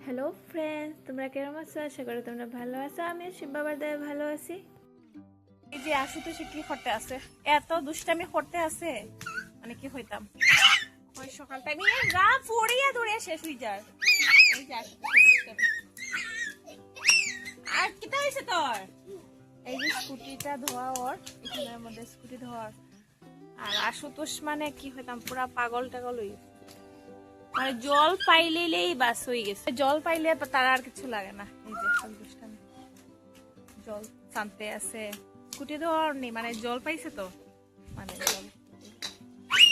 Hello friends, তোমরা কেমন আছো? আশা করি তোমরা ভালো আছো। আমি শিব বাবার দয়ায় ভালো আছি। এই যে আসু তো সে কি করতে আছে, এত দুষ্টামি করতে আছে, মানে কি হইতাম ওই সকাল টাইমে গা ফড়িয়া দৌড়িয়া শেষ হয়ে যায়। এই যে আসু তো দুষ্টামি। আর কিটা হয়েছে তোর? এই যে স্কুটিটা ধোয়া ওর, এখানের মধ্যে স্কুটি ধোয়ার। আর আশুতোষ মানে কি হইতাম, পুরা পাগল টাগল হই, মানে জল পাইলেই বাস হয়ে গেছে। জল পাইলে তার আর কিছু লাগে না। এই যে সব দুষ্টামি, জল টানতে আছে, স্কুটি ধোয়ার নেই, মানে জল পাইছে তো, মানে জল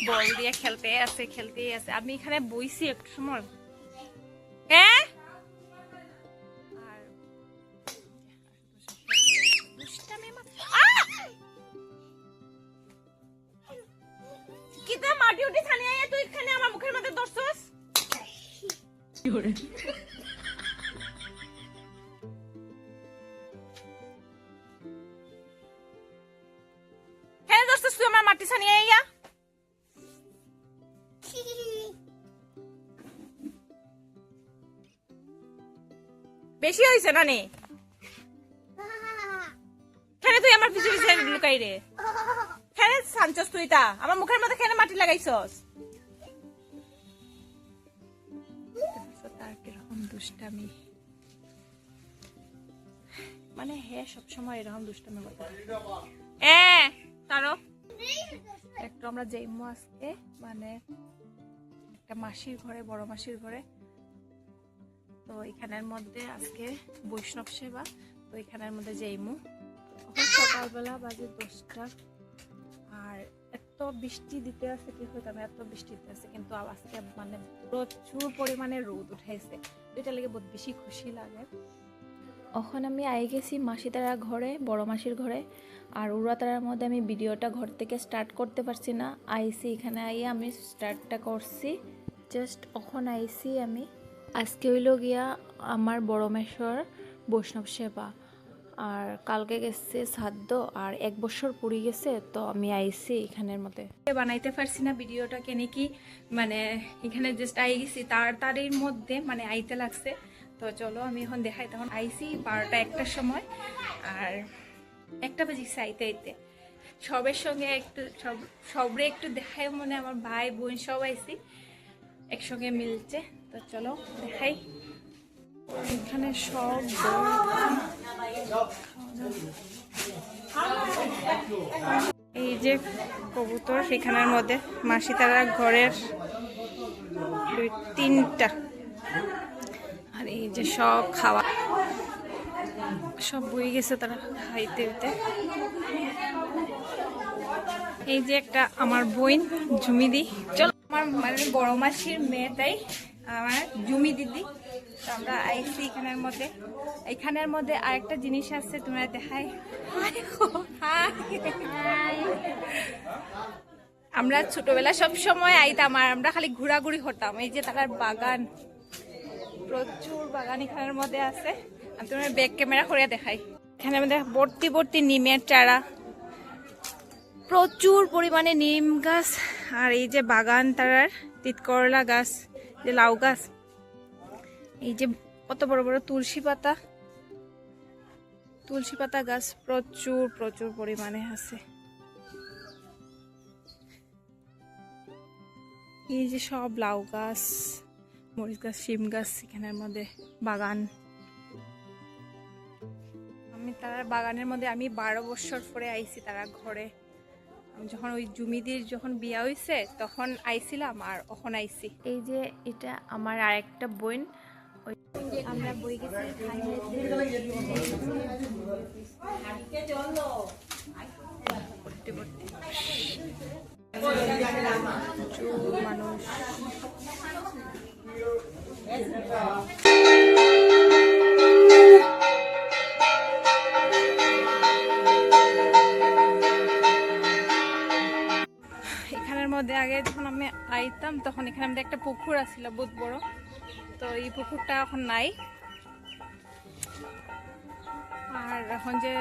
বল দিয়ে খেলতেই আছে। আমি এখানে বইছি একটু সময়, হ্যাঁ, আর দুষ্টামি কিতা মাটি উঠি ছানিয়ে তুই এখানে আমার মুখের মধ্যে দর্শস। হ্যাঁ দর্শস, তুই আমার মাটি ছানিয়ে আইয়া বেশি হয়েছে না নে, কেন তুই আমার পিছনে পিছনে লুকাই রে? কেন সানচস তুই তা আমার মুখের মধ্যে কেন মাটি লাগাইছস? তার কিরকম দুষ্টামি, মানে হ্যাঁ সবসময় এরকম দুষ্টামি করতে তারও একটু আমরা যাইমু আজকে, মানে একটা মাসির ঘরে, বড় মাসির ঘরে। তো এখানের মধ্যে আজকে বৈষ্ণব সেবা, তো এখানের মধ্যে যাইমু। সকালবেলা বাজে 10টা, আর এত বৃষ্টি দিতে আছে, কি হইতাম, এত বৃষ্টি দিতে আছে, কিন্তু আজকে মানে প্রচুর পরিমাণে রোদ উঠাইছে, তো এটা লেগে বহুত বেশি খুশি লাগে। এখন আমি আই গেছি মাসিতারা ঘরে, বড় মাসির ঘরে। আর উড়াতারার মধ্যে আমি ভিডিওটা ঘর থেকে স্টার্ট করতে পারছি না, আইসি এখানে আইয়া আমি স্টার্টটা করছি। জাস্ট এখন আইসি আমি। আজকে হইল গিয়া আমার বড় মেশর বৈষ্ণব সেবা, আর কালকে গেছে শ্রাদ্ধ, আর 1 বছর পুরি গেছে, তো আমি আইসি এখানের মধ্যে। বানাইতে পারছি না ভিডিওটা, কেন কি মানে এখানে জাস্ট আই গেছি, তাড়াতাড়ির মধ্যে মানে আইতে লাগছে। তো চলো আমি এখন দেখাই। তখন আইসি 12টা 1টার সময়, আর 1টা বাজিছে আইতে আইতে। সবের সঙ্গে একটু সবরে একটু দেখাই, মনে আমার ভাই বোন সব আইসি একসঙ্গে মিলছে। তো চলো দেখাই। এখানে সব এই যে কবুতর, সেখানের মধ্যে মাসি তারা ঘরের 2-3টা, আর এই যে সব খাওয়া সব বই গেছে তারা খাইতে হইতে। এই যে একটা আমার বোন ঝুমিদি, চলো আমার মানে বড় মাসির মেয়ে, তাই আমার ঝুমি দিদি। তো আমরা আইসি এখানের মধ্যে আরেকটা জিনিস আছে, তোমরা দেখাই। আমরা ছোটবেলা সব সময় আইতাম, আর আমরা খালি ঘোরাঘুরি করতাম। এই যে তার বাগান, প্রচুর বাগান এখানের মধ্যে আছে। আমি তোমার ব্যাক ক্যামেরা করে দেখাই। এখানের মধ্যে ভর্তি ভর্তি নিমের চারা, প্রচুর পরিমাণে নিম গাছ, আর এই যে বাগান তারার তিতকরলা গাছ, যে লাউ গাছ, এই যে কত বড় বড় তুলসী পাতা গাছ প্রচুর প্রচুর পরিমাণে আছে। এই যে সব লাউ গাছ, মরিচ গাছ, শিম গাছ, এখানের মধ্যে বাগান। আমি তার বাগানের মধ্যে আমি 12 বছর পরে আইছি তারা ঘরে। আমি যখন ওই জুমিদির যখন বিয়া হইছে তখন আইছিলাম, আর এখন আইছি। এই যে এটা আমার আরেকটা বোন, আমরা বই গেছি মানুষ এখানের মধ্যে আগে যখন আমি আইতাম তখন এখানে আমাদের একটা পুকুর আছিল বহুত বড়, তো এই পুকুরটা এখন নাই। আর এখন যে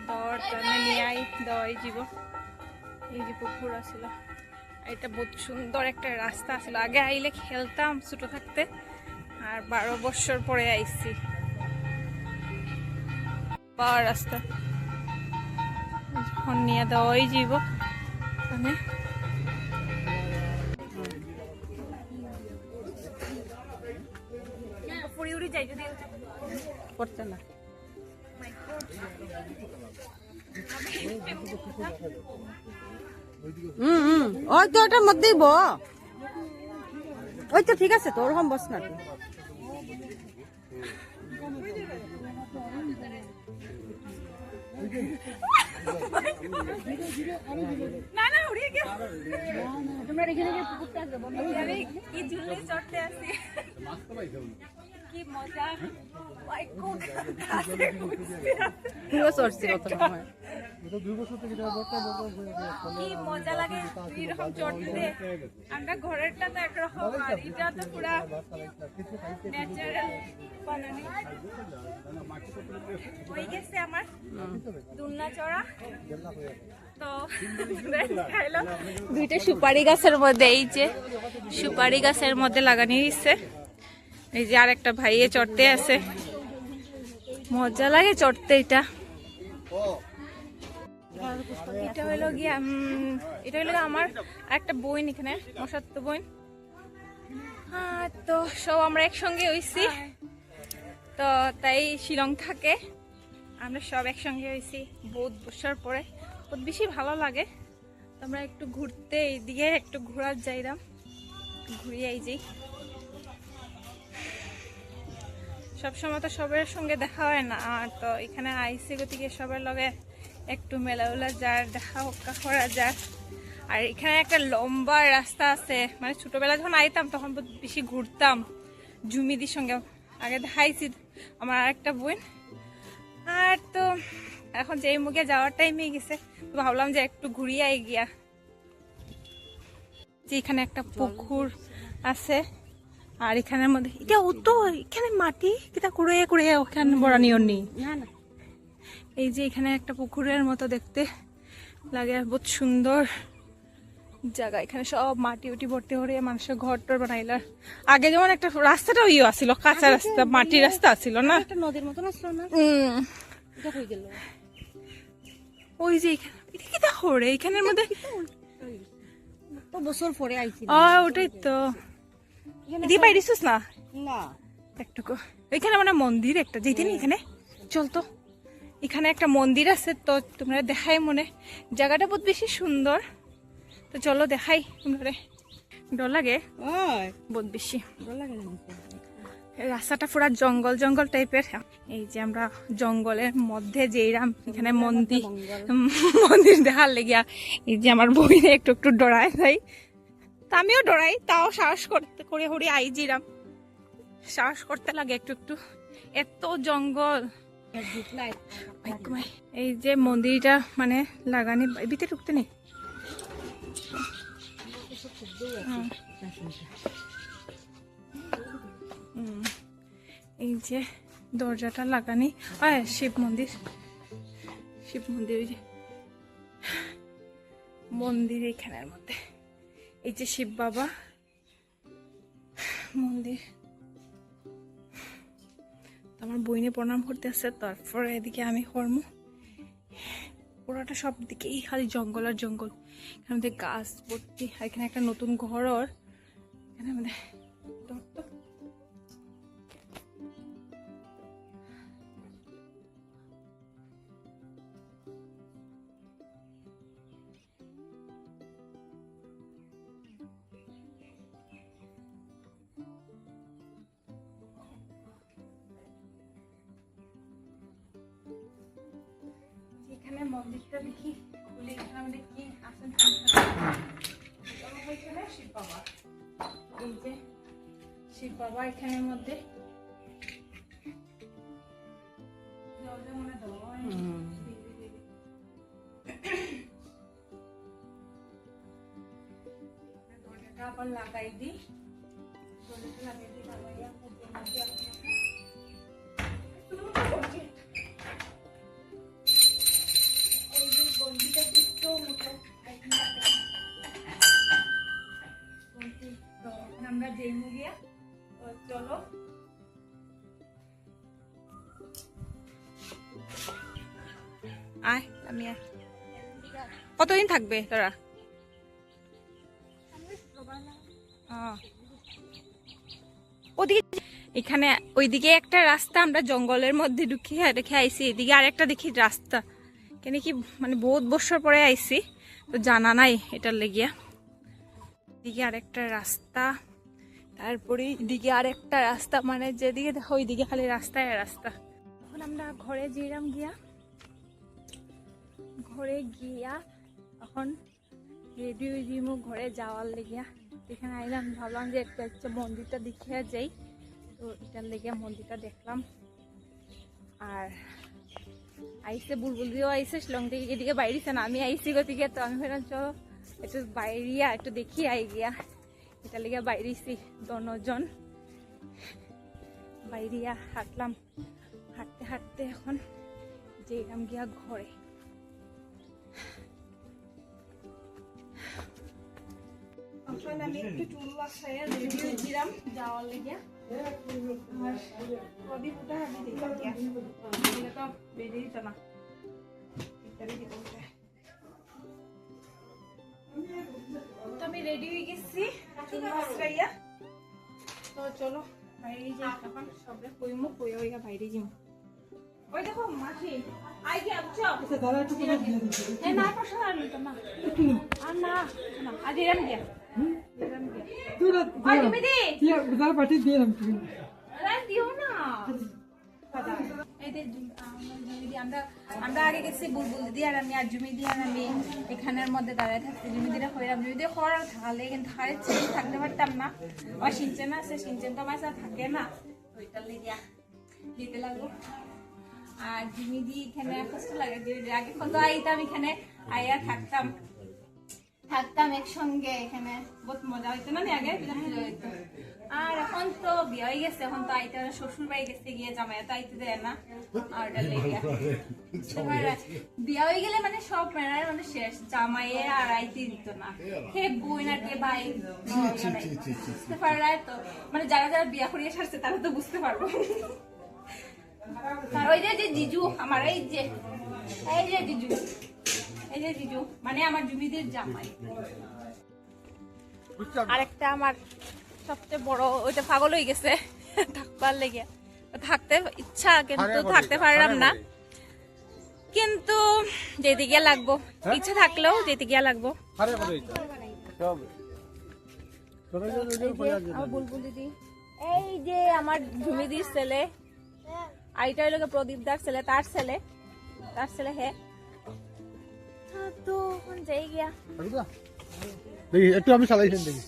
দর টানে নিয়ে আই দই জীব, এই যে পুকুর আছিল, এটা বহুত সুন্দর একটা রাস্তা ছিল, আগে আইলে খেলতাম ছোট থাকতে, আর 12 বছর পরে আইছি। পাওয়ার রাস্তা যখন নিয়ে দেওয়াই যাব মানে পুরি উড়ি যাই যদি করতে না ওই তো ওটার মধ্যেই ওই তো ঠিক আছে তো, ওরকম বস না তুই। না না উড়িয়ে গেল, তোমরা এখানে গিয়ে পুকুরটা আসবে বন্ধ করে কি ঝুলে চড়তে আসি, কি মজা। ওই কোক পুরো চড়ছি কত সময়, কি মজা লাগে এরকম চড়তে। আমরা ঘরেরটা তো একরকম, আর এটা তো পুরা ন্যাচারাল বানানি। হয়ে গেছে আমার দুলনা চড়া। তো খাইলো দুইটা সুপারি গাছের মধ্যে, এই যে সুপারি গাছের মধ্যে লাগানি হয়েছে। এই যে আর একটা ভাইয়ে চড়তে আছে, মজা লাগে চড়তে। এটা হইলো গিয়া এটা হইলো আমার একটা বোন, এখানে মশাত্ত বোন। তো সব আমরা একসঙ্গে হইছি, তো তাই শিলং থাকে, আমরা সব একসঙ্গে হইছি বহুত বছর পরে। বহুত বেশি ভালো লাগে। তো আমরা একটু ঘুরতে এইদিকে একটু ঘোরার যাইলাম, ঘুরিয়ে এই যে সবসময় তো সবার সঙ্গে দেখা হয় না, আর তো এখানে আইসি গতিকে সবার লগে একটু মেলাউলা যার দেখা হক্কা করা যায়। আর এখানে একটা লম্বা রাস্তা আছে, মানে ছোটবেলা যখন আইতাম তখন বেশি ঘুরতাম ঝুমিদির সঙ্গে, আগে দেখাইছি আমার আরেকটা বোন। আর তো এখন যেই মুখে যাওয়ার টাইমে গেছে, তো ভাবলাম যে একটু ঘুরিয়ে গিয়া। যে এখানে একটা পুকুর আছে, আর এখানের মধ্যে এটা তো এখানে মাটি কিটা কুড়ে কুড়ে ওখানে বড়ানি নেই। এই যে এখানে একটা পুকুরের মতো দেখতে লাগে, বহুত সুন্দর জায়গা। এখানে সব মাটি উটি ভর্তি করে মানুষের ঘর টর বানাইলার। আগে যেমন একটা রাস্তাটা ইয়ে আসছিল, কাঁচা রাস্তা, মাটির রাস্তা আসছিল না, একটা নদীর মতন আসলো না, এটা হয়ে গেল। ওই যে এটা কি তা হরে এখানের মধ্যে তো বছর পরে আইছি। ওটাই তো এদিকে পাইছিস না না একটুকু। এখানে মানে মন্দির একটা যেতেন, এখানে চল তো, এখানে একটা মন্দির আছে, তো তোমরা দেখাই মনে জায়গাটা বহুত বেশি সুন্দর। তো চলো দেখাই তোমরা। ডর লাগে বহুত বেশি, ভালো লাগে না। রাস্তাটা পুরা জঙ্গল জঙ্গল টাইপের। এই যে আমরা জঙ্গলের মধ্যে যেইরাম এখানে মন্দির দেখার লেগিয়া, এই যে আমার বই একটু একটু ডরায় তাই, তা আমিও ডরাই, তাও সাহস করতে করে হরি আই যেরাম সাহস করতে লাগে একটু একটু, এত জঙ্গল। এই যে মন্দিরটা মানে লাগানি ভিতরে ঢুকতে নেই। এই যে দরজাটা লাগানি, শিব মন্দির, শিব মন্দির, ওই যে মন্দির এখানের মধ্যে। এই যে শিব বাবা মন্দির। আমার বইনে প্রণাম করতে আসছে, তারপরে এদিকে আমি কর্ম। পুরোটা সব দিকেই খালি জঙ্গল আর জঙ্গল, এখানে গাছ ভর্তি। এখানে একটা নতুন ঘর, ওর এখানে আমাদের এখানে মন্দিরটা দেখি খুলে, এখানে আমাদের কি আসেন শিব বাবা। এই যে শিব বাবা এখানের মধ্যে আবার লাগাই দিই, লাগাই দিই লাগাইয়া তো চলো আয়, আমি আয়। কতদিন থাকবে তোরা? ওদিকে এখানে ওইদিকে একটা রাস্তা, আমরা জঙ্গলের মধ্যে ঢুকিয়ে রেখে আইছি, এদিকে আরেকটা দেখি রাস্তা, কেন কি মানে বহুত বছর পরে আইছি তো জানা নাই এটার লেগিয়া। এদিকে আরেকটা রাস্তা, তারপরে এদিকে আরেকটা রাস্তা, মানে যেদিকে দেখো ওইদিকে খালি রাস্তায় রাস্তা। এখন আমরা ঘরে যেরাম গিয়া, ঘরে গিয়া এখন রেডি হয়ে দিমু ঘরে যাওয়ার লেগিয়া। এখানে আইলাম, ভাবলাম যে একটা মন্দিরটা দেখিয়া যাই, তো এটার লেগে মন্দিরটা দেখলাম। আর আইসে বুলবুল দিয়েও আইসে শিলং থেকে, এদিকে বাইরেছে না, আমি আইসি গতিকে, তো আমি ভাবলাম চলো একটু বাইরিয়া একটু দেখি আই গিয়া, এটার লেগে বাইরেছি দনজন বাইরিয়া হাঁটলাম। হাঁটতে হাঁটতে এখন যেরাম গিয়া ঘরে। এখন আমি একটু চুল বাসায় রেডি হয়েছিলাম যাওয়ার লেগে। আর প্রদীপ উঠা আমি দেখলাম গিয়া, এগুলো তো বেরিয়ে দিত না, তো আমি রেডি হয়ে গেছি চুল বাসাইয়া। তো চলো বাইরে যাই, এখন সবে কইমু, কইয়া হইয়া বাইরে যাই। ওই দেখো মাসি আই গিয়া বুঝছো, এ না পাশে আর নিতাম না, আর না না আজ এরাম গিয়া এরাম গিয়া আই তুমি দি উদার পার্টি দিয়ে নাম তুমি আরে দিও না। এই যে আমরা আমরা আগে গেছি বুলবুল দিদি আর আমি, আর জুমি দি আর আমি এখানের মধ্যে দাঁড়ায় থাকছি। জুমি দিরা হইলাম, জুমি দিয়ে হওয়ার থাকলে কিন্তু হারে ছেড়ে থাকতে পারতাম না। আর সিনচেন আছে, সিনচেন তো আমার সাথে থাকে না, ওইটার লেগে দিতে লাগলো। আর জুমি দি এখানে কষ্ট লাগে, আগে কত আইতাম এখানে, আইয়া থাকতাম একসঙ্গে, এখানে বহুত মজা হইতো না আগে, মজা হইতো। আর এখন তো বিয়ে হয়ে গেছে, এখন তো আইতে শ্বশুর বাড়ি গেছে গিয়ে, জামাই তো আইতে দেয় না। আর বিয়ে হয়ে গেলে মানে সব মেয়েরাই মানে শেষ, জামাইয়ে আর আইতে দিত না, হে বই না কে ভাই বুঝতে পারে তো, মানে যারা যারা বিয়া করিয়ে সারছে তারা তো বুঝতে পারবো। আর ওই যে জিজু আমার, এই যে জিজু, এই যে জিজু মানে আমার জুমিদের জামাই। আরেকটা আমার সবচেয়ে বড়, ওইটা পাগল হয়ে গেছে থাকবার লেগে, থাকতে ইচ্ছা কিন্তু থাকতে পারলাম না, কিন্তু যেতে গিয়া লাগবো, ইচ্ছা থাকলেও যেতে গিয়া লাগবো। বুলবুল দিদি, এই যে আমার ঝুমিদির ছেলে, আইটা হইল প্রদীপ দার ছেলে, তার ছেলে হে। তো এখন যাই গিয়া দেখি একটু আমি চালাইছেন দেখি।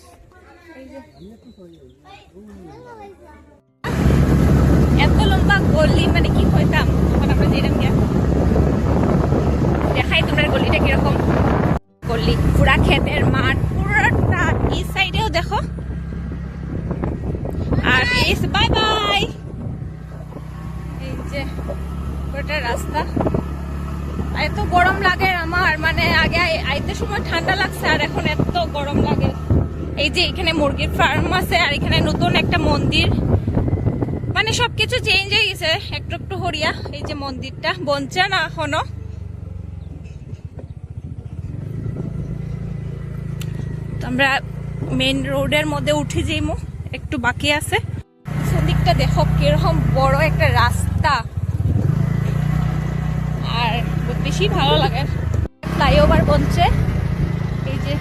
এত লম্বা গলি মানে কি হইতাম, তখন আমরা যেরকম গিয়া দেখাই তোমরা গলিটা কিরকম। গলি পুরা ক্ষেতের মাঠ, পুরাটা এই সাইডেও দেখো। আর এই বাই বাই, এই যে পুরোটা রাস্তা। এত গরম লাগে আমার, মানে আগে আইতে সময় ঠান্ডা লাগছে, আর এখন এত গরম লাগে। এই যে এখানে মুরগির ফার্ম আছে, আর এখানে নতুন একটা মন্দির, মানে সবকিছু চেঞ্জ হয়ে গেছে একটু একটু হরিয়া। এই যে মন্দিরটা বনছে না এখনো। আমরা মেইন রোডের মধ্যে উঠে যাইমু, একটু বাকি আছে। দিকটা দেখো কিরকম বড় একটা রাস্তা, আর বেশি ভালো লাগে। ফ্লাইওভার বনছে, এই যে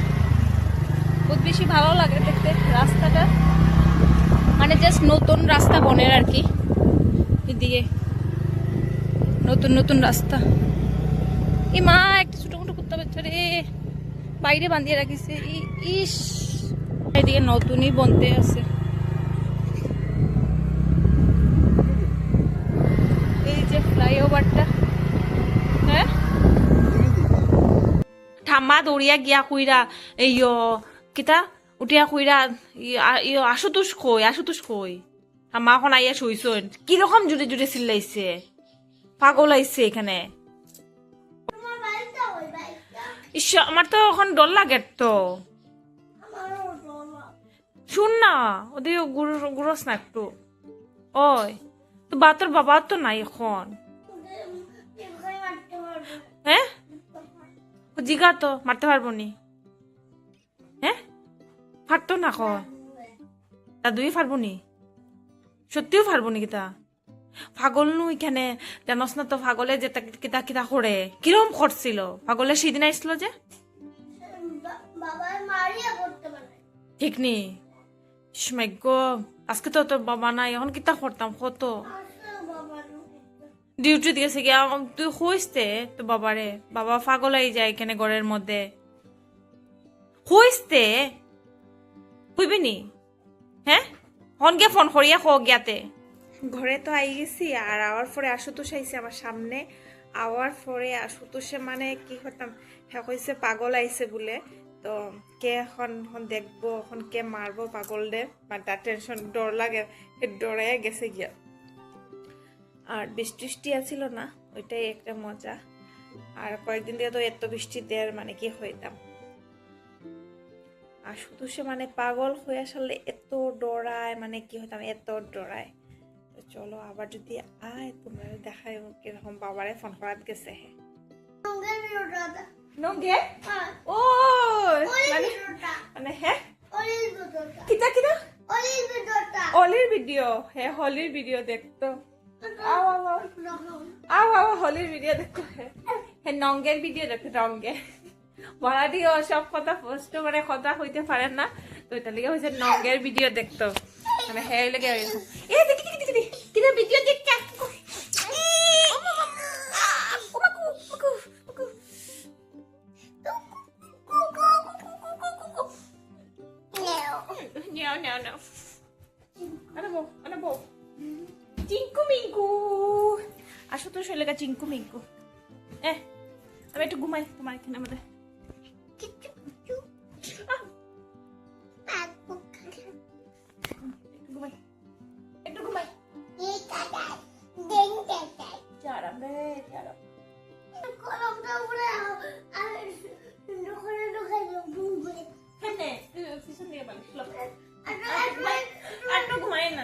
বহুত বেশি ভালো লাগে দেখতে রাস্তাটা, মানে জাস্ট নতুন রাস্তা বনের আর কি। এদিকে নতুন নতুন রাস্তা। এই মা একটা ছোট মোটো কুত্তা বাচ্চা রে বাইরে বাঁধিয়ে রাখিছে, ইস। এদিকে নতুনই বনতে আছে। এই যে ফ্লাইওভারটা, হ্যাঁ ঠাম্মা দৌড়িয়া গিয়া কইরা এই কিতা উঠিয়া কইরা আশুতোষ কই ঠাম্মা এখন আইয়া শুইছন, কিরকম জুড়ে জুড়ে চিল্লাইছে, পাগল আইছে এখানে। ইস আমার তো এখন ডর লাগে, তো শুন না ওদের গুরস না একটু ওই তো তোর বাবা তো নাই এখন হ্যাঁ জিগা তো মারতে পারবো নি হ্যাঁ পারতো না এখন দাদুই পারবো নি সত্যিও পারবো নি কিতা পাগল নু এখানে জানস না তো পাগলে যে কিতা কিতা করে কিরম করছিল পাগলে সেদিন আইসলো যে ঠিক নি স্মাগ্য আজকে তো তোর বাবা নাই এখন কিতা করতাম কত ডিউটি দিয়েছে গিয়া তুই হইসতে তো বাবারে বাবা পাগল হয়ে যায় এখানে ঘরের মধ্যে হইসতে হইবি নি হ্যাঁ হন গিয়া ফোন করিয়া হোক গিয়াতে ঘরে তো আই গেছি আর আওয়ার পরে আশুতোষ আইছে আমার সামনে আওয়ার পরে আশুতোষে মানে কি করতাম হ্যাঁ কইছে পাগল আইছে বলে তো কে এখন দেখবো এখন কে মারবো পাগল দে মানে তার টেনশন ডর লাগে ডরে গেছে গিয়া আর বৃষ্টি আছিল না ওইটাই একটা মজা আর কয়েকদিন দিয়ে তো এত বৃষ্টি দেওয়ার মানে কি হইতাম আর শুধু সে মানে পাগল হয়ে আসলে এত ডরায় মানে কি হইতাম এত ডরায় তো চলো আবার যদি আয় তোমরা দেখায় কিরকম বাবারে ফোন করাত গেছে হে নঙ্গে ও মানে হ্যাঁ কিতা কিতা হলির ভিডিও হে হলির ভিডিও দেখতো আও হলির ভিডিও দেখতো হে নঙ্গের ভিডিও দেখতো নঙ্গে বড়া দিয়ে সব কথা পোস্ট মানে কথা হইতে পারে না তো এটা লিগে হইছে নঙ্গের ভিডিও দেখতো মানে হে লাগে এ দেখি দেখি দেখি কিনা ভিডিও দেখ No. Ano bo? Chinku minku. Asho to shole ka chinku minku. আমি একটু ঘুমাই তোমার এখানে আমাদের একটু ঘুমাই চারাম রে চারাম পিছন দিয়ে বালিশ একটু ঘুমাই না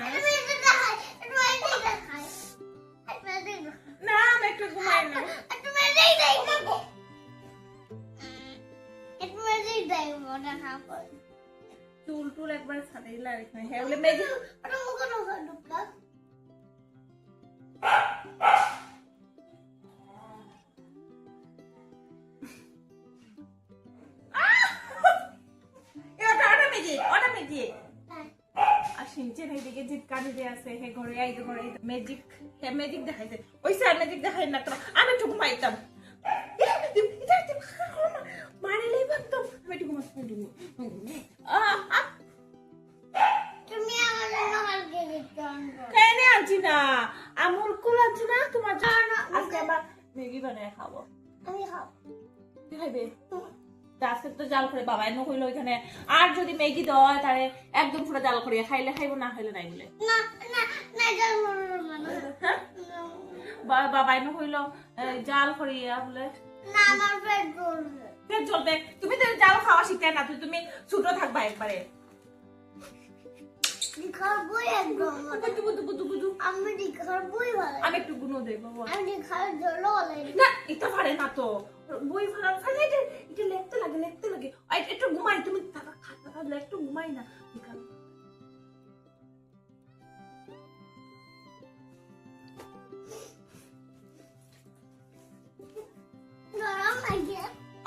না আমি একটু ঘুমাই না চুল টুল একবার ছাড়াই লাগে হ্যাঁ বলে মেজি ম্যাজিক দেখাইছে ওইসে ম্যাজিক দেখাই না তো আমি একটু ঘুমাইতাম মারিলেই ভাবতাম আমি একটু ঘুমাইতাম কেন আনছি না আমুল কুল আনছি না তোমার জন্য আজকে আমরা ম্যাগি বানিয়ে খাবো আমি খাবো তুই খাইবে আজকে তো জাল করে বাবা এনে কইলো ওইখানে আর যদি ম্যাগি দেয় তাহলে একদম পুরো জাল করিয়া খাইলে খাইবো না খাইলে নাই বলে বাবা এনে কইলো জাল করিয়া বলে না আমার পেট জ্বলবে তুমি তো জাল খাওয়া শিখতে না তুমি ছোট থাকবা একবারে আমি একটু গুনো দেই বাবা না এটা পারে না তো বই ভাড়া ফেলে এটা লিখতে লাগে একটু ঘুমাই তুমি একটু ঘুমাই না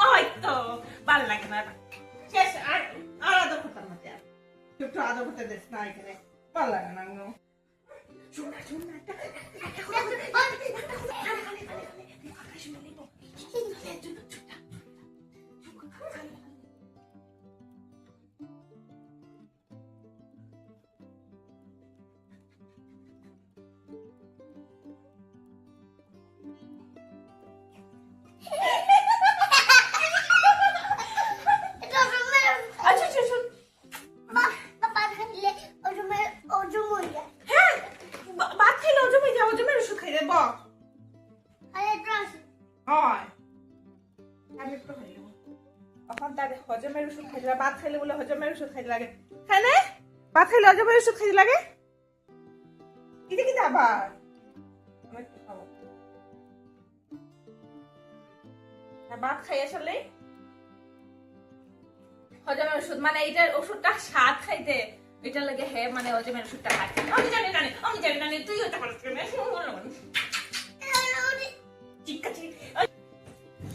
ওই তো ভালো লাগে না শেষ আর আলাদা করতাম না একটু আদর করতে দেশ না এখানে ভালো লাগে না শোনা হজমের ওষুধ খাইলে ভাত খাইলে বলে হজমের ওষুধ খাইতে লাগে হ্যাঁ ভাত খাইলে অজমের ওষুধ খাইতে লাগে কিতে কিতে আবার আমি একটু খাবো ভাত খাই আসলে হজমের ওষুধ মানে এইটার ওষুধটা স্বাদ খাইতে এটা লাগে হ্যাঁ মানে হজমের ওষুধটা খাই আমি জানি না তুই ওটা করছ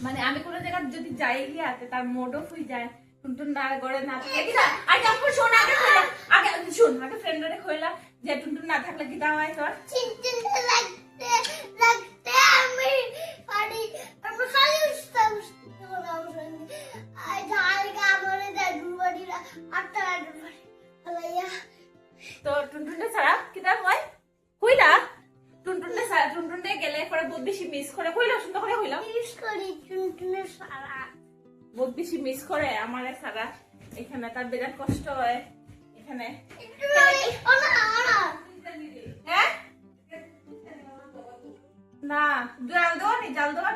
মানে আমি কোনো জায়গা যদি যাই গিয়ে তার মোড অফ হয়ে যায় টুনটুন না গড়ে না থাকে কিনা আগে আপু শোন আগে শুন আগে ফ্রেন্ডরে কইলা যে টুনটুন না থাকলে কি দাও হয় তোর চিনচিনতে লাগতে আমি পারি আমি খালি উঠতাম আই ঝাল গামরে দাদু বাড়িরা আটটা বাড়ি আলাইয়া তো টুনটুনটা ছাড়া কি দাও হয় কইলা টুনটুনটা ছাড়া টুনটুনটা গেলে পরে বহুত বেশি মিস করে কইলা সুন্দর করে কইলা মিস করি টুনটুনের সারা বহুত বেশি মিস করে আমারে ছাড়া এখানে তার বিরাট কষ্ট হয় এখানে ওনা হ্যাঁ না জাল দেওয়া